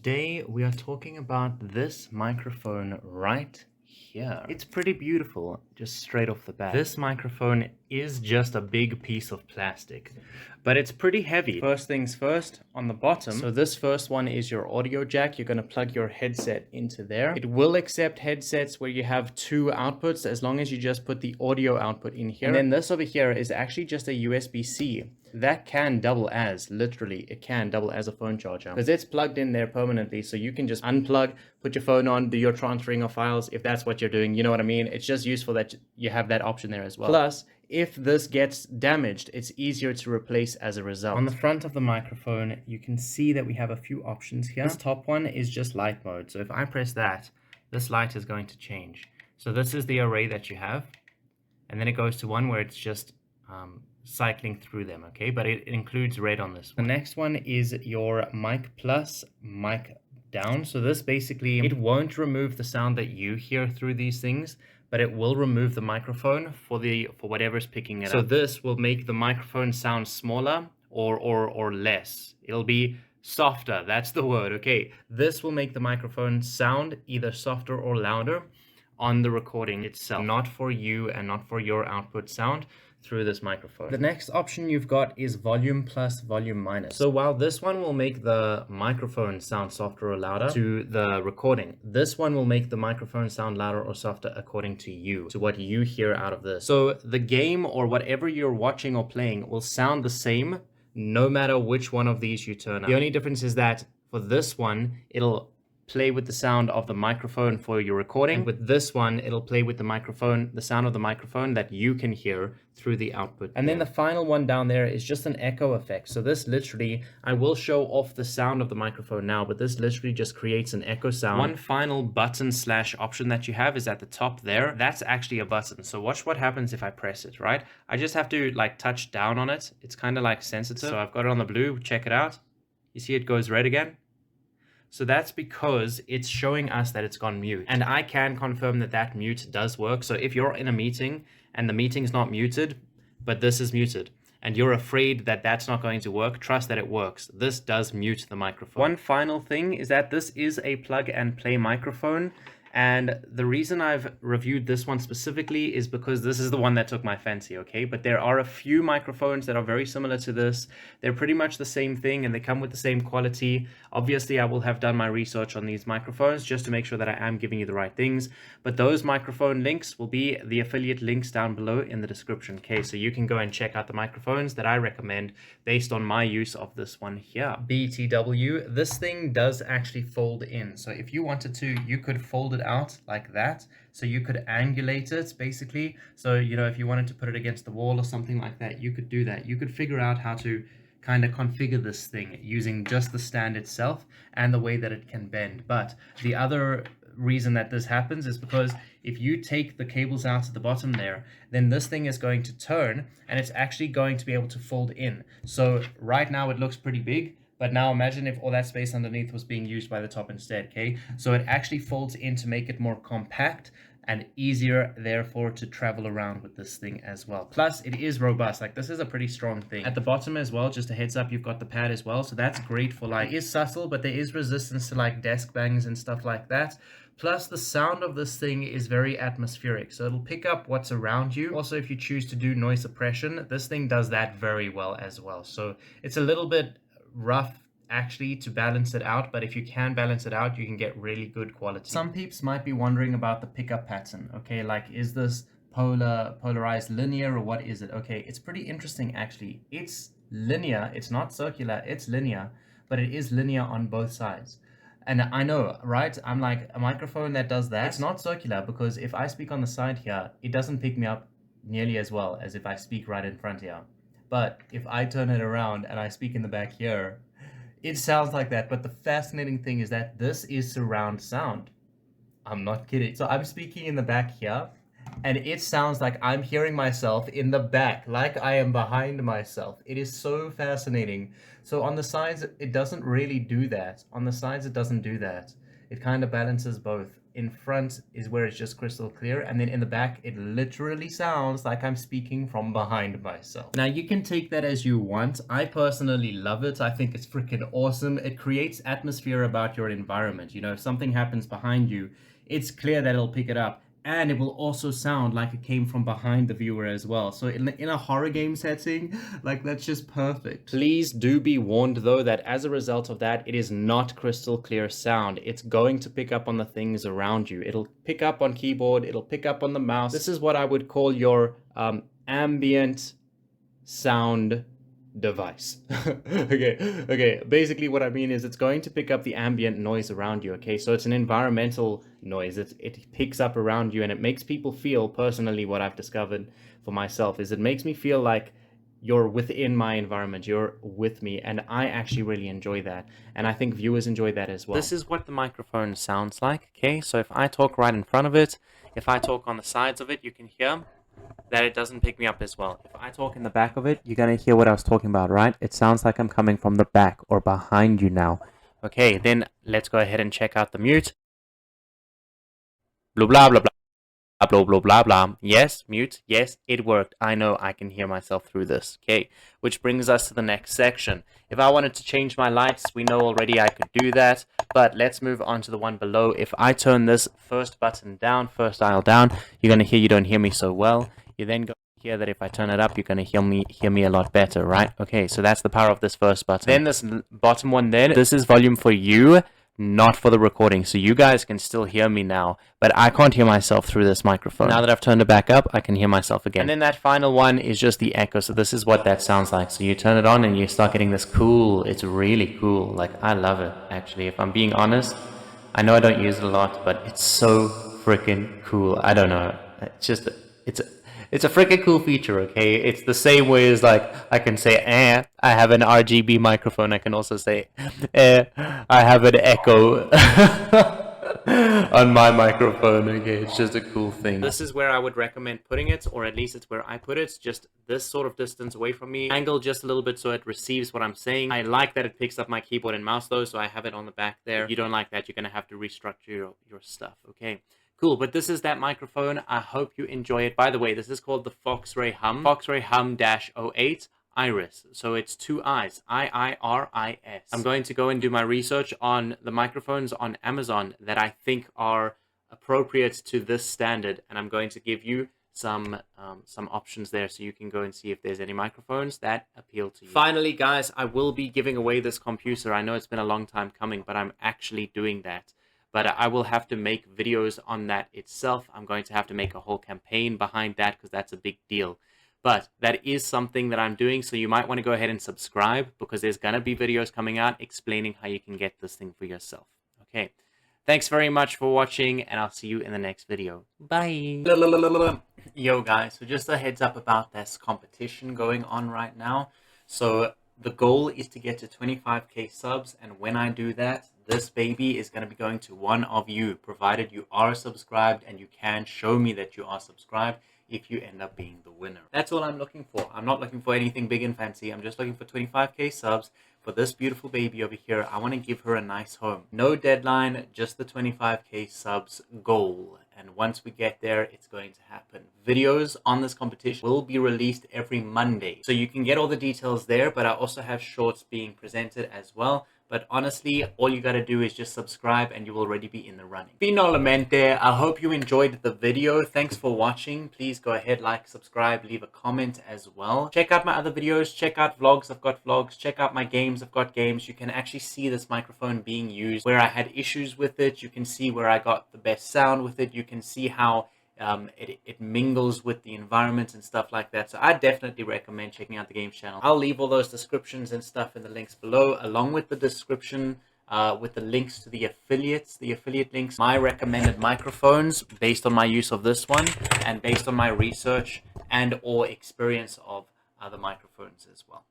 today we are talking about this microphone right here. It's pretty beautiful, just straight off the bat. This microphone is just a big piece of plastic, but it's pretty heavy. First things first, on the bottom, so this first one is your audio jack. You're going to plug your headset into there. It will accept headsets where you have two outputs as long as you just put the audio output in here. And then this over here is actually just a USB-C. That can double as, literally, it can double as a phone charger because it's plugged in there permanently. So you can just unplug, put your phone on, do your transferring of files if that's what you're doing. You know what I mean? It's just useful that you have that option there as well. Plus, if this gets damaged, it's easier to replace as a result. On the front of the microphone, you can see that we have a few options here. This top one is just light mode. So if I press that, this light is going to change. So this is the array that you have. And then it goes to one where it's just cycling through them, okay? But it includes red on this one. The next one is your mic plus, mic down. So this basically, it won't remove the sound that you hear through these things, but it will remove the microphone for whatever's picking it up. So this will make the microphone sound smaller or less. It'll be softer, that's the word, okay? This will make the microphone sound either softer or louder on the recording itself, not for you and not for your output sound through this microphone. The next option you've got is volume plus, volume minus. So while this one will make the microphone sound softer or louder to the recording, this one will make the microphone sound louder or softer according to you, to what you hear out of this. So the game or whatever you're watching or playing will sound the same no matter which one of these you turn up. The only difference is that for this one, it'll play with the sound of the microphone for your recording. And with this one, it'll play with the microphone, the sound of the microphone that you can hear through the output. And then the final one down there is just an echo effect. So this literally, I will show off the sound of the microphone now, but this literally just creates an echo sound. One final button slash option that you have is at the top there. That's actually a button. So watch what happens if I press it, right? I just have to like touch down on it. It's kind of like sensitive. So I've got it on the blue, check it out. You see it goes red again? So that's because it's showing us that it's gone mute. And I can confirm that that mute does work. So if you're in a meeting and the meeting's not muted, but this is muted, and you're afraid that that's not going to work, trust that it works. This does mute the microphone. One final thing is that this is a plug and play microphone. And the reason I've reviewed this one specifically is because this is the one that took my fancy, okay? But there are a few microphones that are very similar to this. They're pretty much the same thing and they come with the same quality. Obviously, I will have done my research on these microphones just to make sure that I am giving you the right things. But those microphone links will be the affiliate links down below in the description, okay? So you can go and check out the microphones that I recommend based on my use of this one here. BTW, this thing does actually fold in. So if you wanted to, you could fold it out like that, so you could angulate it basically. So you know, if you wanted to put it against the wall or something like that, you could do that. You could figure out how to kind of configure this thing using just the stand itself and the way that it can bend. But the other reason that this happens is because if you take the cables out at the bottom there, then this thing is going to turn and it's actually going to be able to fold in. So right now it looks pretty big, but now imagine if all that space underneath was being used by the top instead, okay? So it actually folds in to make it more compact and easier, therefore, to travel around with this thing as well. Plus, it is robust. Like, this is a pretty strong thing. At the bottom as well, just a heads up, you've got the pad as well. So that's great for, like, it is subtle, but there is resistance to, like, desk bangs and stuff like that. Plus, the sound of this thing is very atmospheric, so it'll pick up what's around you. Also, if you choose to do noise suppression, this thing does that very well as well. So it's a little bit rough actually to balance it out, but if you can balance it out, you can get really good quality. Some peeps might be wondering about the pickup pattern, okay? Like, is this polarized linear or what is it? Okay, it's pretty interesting actually. It's linear, it's not circular, it's linear, but it is linear on both sides. And I know, right? I'm like, a microphone that does that, it's not circular, because if I speak on the side here, it doesn't pick me up nearly as well as if I speak right in front here. But if I turn it around and I speak in the back here, it sounds like that. But the fascinating thing is that this is surround sound. I'm not kidding. So I'm speaking in the back here, and it sounds like I'm hearing myself in the back, like I am behind myself. It is so fascinating. So on the sides, it doesn't really do that. On the sides, it doesn't do that. It kind of balances both. in front is where it's just crystal clear, and then in the back it literally sounds like I'm speaking from behind myself. Now you can take that as you want. I personally love it. I think it's freaking awesome. It creates atmosphere about your environment. You know, if something happens behind you, it's clear that it'll pick it up, and it will also sound like it came from behind the viewer as well. So in a horror game setting, like, that's just perfect. Please do be warned though that as a result of that, it is not crystal clear sound. It's going to pick up on the things around you. It'll pick up on keyboard, it'll pick up on the mouse. This is what I would call your ambient sound device. okay, basically what I mean is it's going to pick up the ambient noise around you. Okay, so it's an environmental noise. It picks up around you, and it makes people feel, personally, what I've discovered for myself is it makes me feel like you're within my environment, you're with me, and I actually really enjoy that, and I think viewers enjoy that as well. This is what the microphone sounds like. Okay, so if I talk right in front of it, if I talk on the sides of it, you can hear that it doesn't pick me up as well. If I talk in the back of it, you're going to hear what I was talking about, right? It sounds like I'm coming from the back or behind you now. Okay, then let's go ahead and check out the mute. Blah, blah, blah, blah. Blah, blah, blah, blah. Yes, mute. Yes, it worked. I know I can hear myself through this. Okay, which brings us to the next section. If I wanted to change my lights, we know already I could do that. But let's move on to the one below. If I turn this first button down, first dial down, you're going to hear you don't hear me so well. You then go hear that if I turn it up, you're going to hear me a lot better, right? Okay, so that's the power of this first button. Then this bottom one then, this is volume for you, not for the recording. So you guys can still hear me now, but I can't hear myself through this microphone. Now that I've turned it back up, I can hear myself again. And then that final one is just the echo. So this is what that sounds like. So you turn it on and you start getting this cool. It's really cool. Like, I love it, actually. If I'm being honest, I know I don't use it a lot, but it's so freaking cool. I don't know. It's just, it's a freaking cool feature, okay? It's the same way as, like, I can say, I have an RGB microphone. I can also say, I have an echo on my microphone, okay? It's just a cool thing. This is where I would recommend putting it, or at least it's where I put it, just this sort of distance away from me. Angle just a little bit so it receives what I'm saying. I like that it picks up my keyboard and mouse, though, so I have it on the back there. If you don't like that, you're going to have to restructure your stuff, okay? Cool, but this is that microphone. I hope you enjoy it. By the way, this is called the FoxXray HUM. FoxXray HUM-08 Iiris. So it's 2 I's. I-I-R-I-S. I'm going to go and do my research on the microphones on Amazon that I think are appropriate to this standard. And I'm going to give you some options there so you can go and see if there's any microphones that appeal to you. Finally, guys, I will be giving away this computer. I know it's been a long time coming, but I'm actually doing that. But I will have to make videos on that itself. I'm going to have to make a whole campaign behind that because that's a big deal. But that is something that I'm doing, so you might want to go ahead and subscribe because there's going to be videos coming out explaining how you can get this thing for yourself. Okay, thanks very much for watching, and I'll see you in the next video. Bye! Yo, guys, so just a heads up about this competition going on right now. So the goal is to get to 25k subs, and when I do that, this baby is going to be going to one of you, provided you are subscribed and you can show me that you are subscribed if you end up being the winner. That's all I'm looking for. I'm not looking for anything big and fancy. I'm just looking for 25k subs for this beautiful baby over here. I want to give her a nice home. No deadline, just the 25k subs goal. And once we get there, it's going to happen. Videos on this competition will be released every Monday. So you can get all the details there, but I also have shorts being presented as well. But honestly, all you gotta do is just subscribe and you will already be in the running. Finalmente, I hope you enjoyed the video. Thanks for watching. Please go ahead, like, subscribe, leave a comment as well. Check out my other videos, check out vlogs, I've got vlogs, check out my games, I've got games. You can actually see this microphone being used, where I had issues with it. You can see where I got the best sound with it. You can see how it mingles with the environment and stuff like that. So I definitely recommend checking out the games channel. I'll leave all those descriptions and stuff in the links below, along with the description with the links to the affiliate links, my recommended microphones based on my use of this one and based on my research and or experience of other microphones as well.